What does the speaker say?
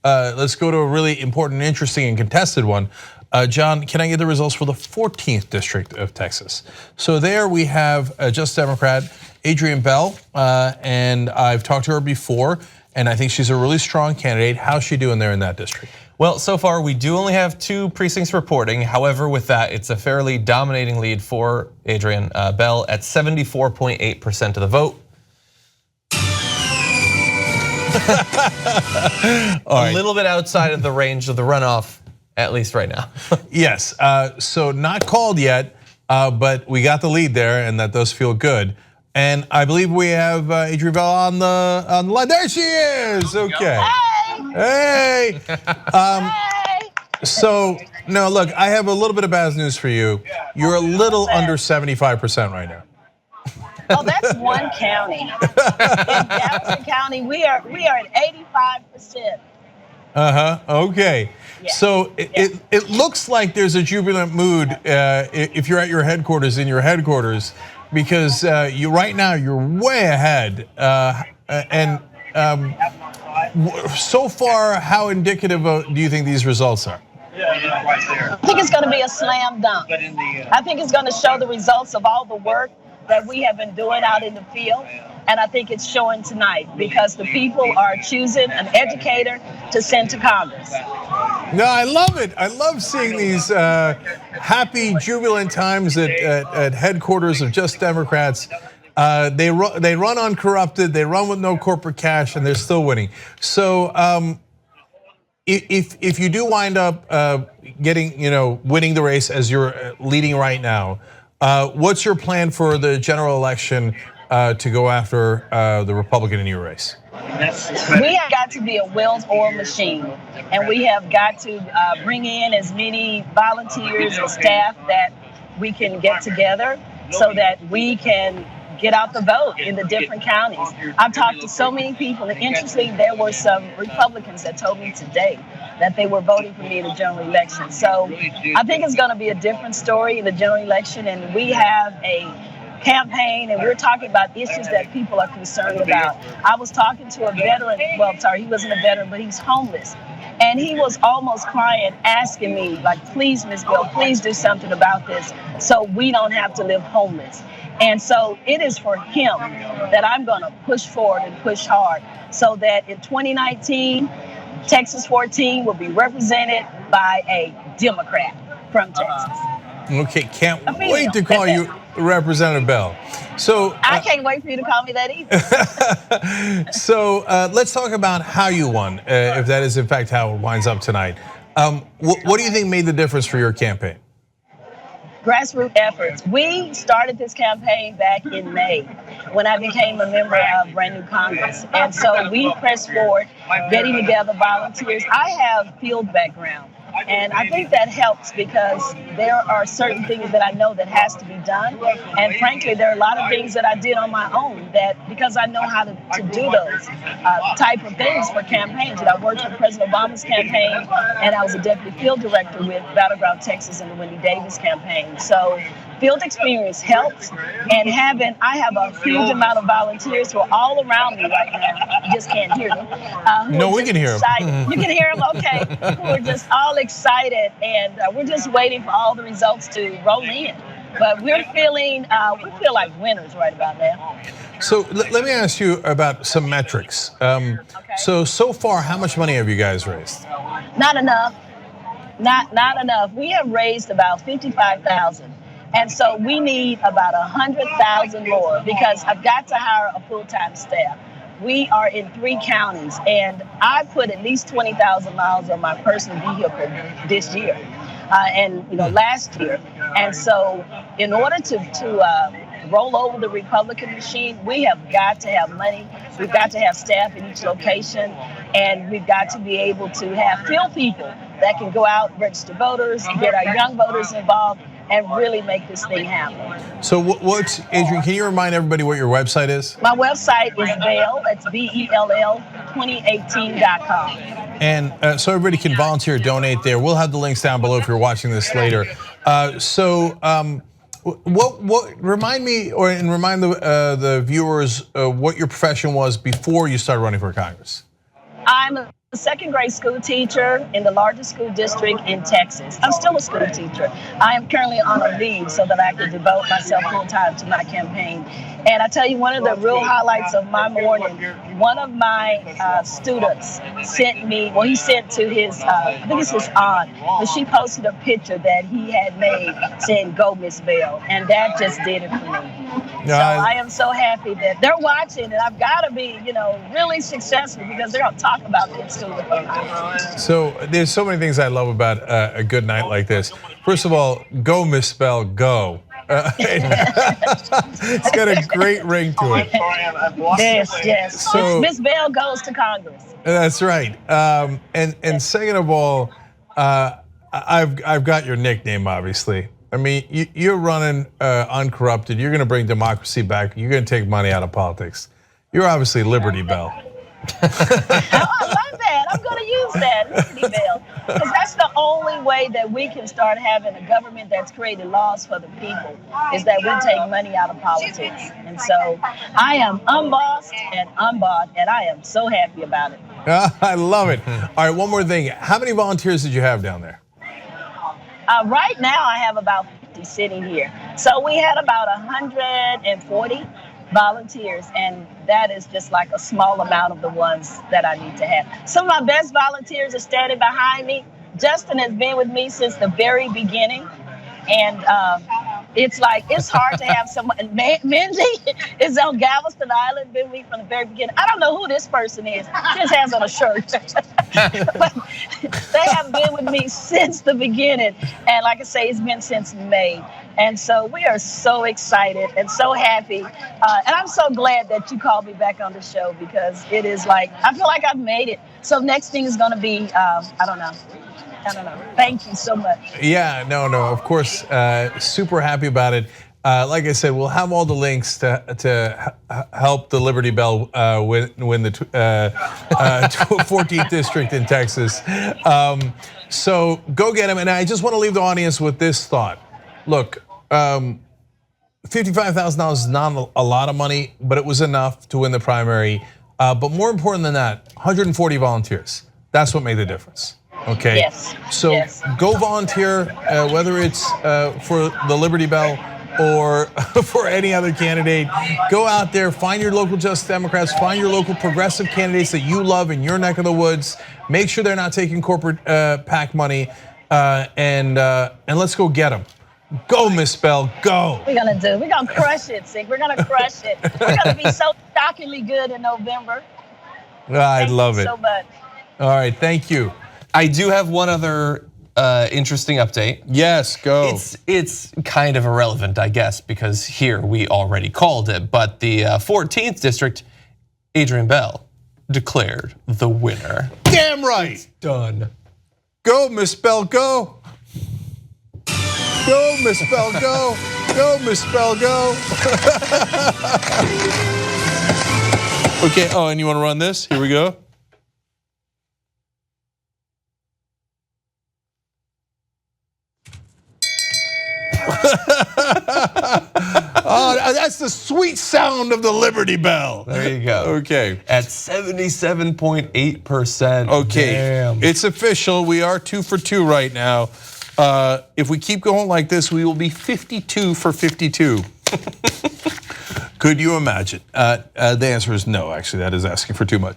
let's go to a really important, interesting, and contested one. John, can I get the results for the 14th district of Texas? So there we have just Democrat Adrienne Bell, and I've talked to her before, and I think she's a really strong candidate. How's she doing there in that district? Well, so far we do only have 2 precincts reporting. However, with that, it's a fairly dominating lead for Adrienne Bell at 74.8% of the vote. A little bit outside of the range of the runoff, at least right now. Yes, so not called yet, but we got the lead there, and that does feel good. And I believe we have Adrienne Bell on the line. There she is. Okay. Hey. So no, look, I have a little bit of bad news for you. You're a little under 75% right now. Oh, that's one county. In Galveston County, we are at 85%. Okay. Yeah. So it looks like there's a jubilant mood if you're at your headquarters because you right now you're way ahead and so far how indicative do you think these results are? I think it's going to be a slam dunk. I think it's going to show the results of all the work that we have been doing out in the field. And I think it's showing tonight because the people are choosing an educator to send to Congress. No, I love it. I love seeing these happy, jubilant times at headquarters of Just Democrats. They run uncorrupted, they run with no corporate cash, and they're still winning. So if you do wind up winning the race as you're leading right now, what's your plan for the general election to go after the Republican in your race? We have got to be a well-oiled machine, and we have got to bring in as many volunteers and staff that we can get together so that we can get out the vote in the different counties. I've talked to so many people, and interestingly, there were some Republicans that told me today that they were voting for me in the general election. So I think it's going to be a different story in the general election, and we have a campaign, and we're talking about issues that people are concerned about. I was talking to a veteran, he wasn't a veteran, but he's homeless. And he was almost crying, asking me, like, please, Ms. Bill, please do something about this so we don't have to live homeless. And so it is for him that I'm going to push forward and push hard so that in 2019, Texas 14 will be represented by a Democrat from Texas. Okay, can't wait to call you Representative Bell. So I can't wait for you to call me that either. So let's talk about how you won, if that is in fact how it winds up tonight. What do you think made the difference for your campaign? Grassroots efforts. We started this campaign back in May when I became a member of brand new Congress. And so we pressed forward, getting together volunteers. I have field background. And I think that helps because there are certain things that I know that has to be done. And frankly, there are a lot of things that I did on my own that because I know how to do those type of things for campaigns. And I worked for President Obama's campaign, and I was a deputy field director with Battleground Texas in the Wendy Davis campaign. So field experience helps, and I have a huge amount of volunteers who are all around me right now. You just can't hear them. No, we can hear them. You can hear them, okay. Who are just all excited, and we're just waiting for all the results to roll in. But we feel like winners right about now. So let me ask you about some metrics. Okay. So far, how much money have you guys raised? Not enough. Not enough. We have raised about $55,000. And so we need about 100,000 more because I've got to hire a full-time staff. We are in 3 counties, and I put at least 20,000 miles on my personal vehicle this year, and last year. And so, in order to roll over the Republican machine, we have got to have money. We've got to have staff in each location, and we've got to be able to have field people that can go out, register voters, get our young voters involved, and really make this thing happen. So Adrienne, can you remind everybody what your website is? My website is Bell, that's BELL 2018.com. And so everybody can volunteer, donate there. We'll have the links down below if you're watching this later. Remind me and remind the viewers what your profession was before you started running for Congress. I'm a a second grade school teacher in the largest school district in Texas. I'm still a school teacher. I am currently on a leave so that I can devote myself full time to my campaign. And I tell you, one of the real highlights of my morning, one of my students sent me, well, he sent to his, I think it's his aunt, but she posted a picture that he had made saying, "Go Miss Bell." And that just did it for me. So I am so happy that they're watching, and I've got to be, really successful because they're going to talk about me in school with me. So there's so many things I love about a good night like this. First of all, go Miss Bell, go. It's got a great ring to it. Yes. So, Miss Bell goes to Congress. That's right. And second of all, I've got your nickname, obviously. I mean, you're running uncorrupted. You're going to bring democracy back. You're going to take money out of politics. You're obviously Liberty Bell. I love that. I'm going to use that, Liberty Bell, because that's the only way that we can start having a government that's created laws for the people, is that we take money out of politics. And so I am unbossed and unbought, and I am so happy about it. I love it. All right, one more thing. How many volunteers did you have down there? Right now, I have about 50 sitting here. So we had about 140 volunteers, and that is just like a small amount of the ones that I need to have. Some of my best volunteers are standing behind me. Justin has been with me since the very beginning, and it's hard to have someone. Mindy is on Galveston Island, been with me from the very beginning. I don't know who this person is. She just has on a shirt. But they have been with me since the beginning, and like I say, it's been since May. And so we are so excited and so happy. And I'm so glad that you called me back on the show, because it is I feel like I've made it. So next thing is going to be, I don't know. Thank you so much. Yeah, no, of course, super happy about it. Like I said, we'll have all the links to help the Liberty Bell win the 14th district in Texas. So go get them. And I just want to leave the audience with this thought. Look, $55,000 is not a lot of money, but it was enough to win the primary. But more important than that, 140 volunteers. That's what made the difference. Okay. Yes. So go volunteer, whether it's for the Liberty Bell or for any other candidate. Go out there, find your local Just Democrats, find your local progressive candidates that you love in your neck of the woods. Make sure they're not taking corporate PAC money, and let's go get them. Go, Miss Bell, go. We're gonna crush it, Sig. We're gonna crush it. We're gonna be so shockingly good in November. I love it. Thank you so much. All right, thank you. I do have one other interesting update. Yes, go. It's kind of irrelevant, I guess, because here we already called it. But the 14th district, Adrian Bell declared the winner. Damn right. Done. Go, Miss Bell, go. Go, Miss Bell, go. Go, Miss Bell, go. Okay, and you want to run this? Here we go. Oh, that's the sweet sound of the Liberty Bell. There you go. Okay. At 77.8%. Okay, Damn. It's official. We are 2 for 2 right now. If we keep going like this, we will be 52 for 52. Could you imagine? The answer is no, actually, that is asking for too much.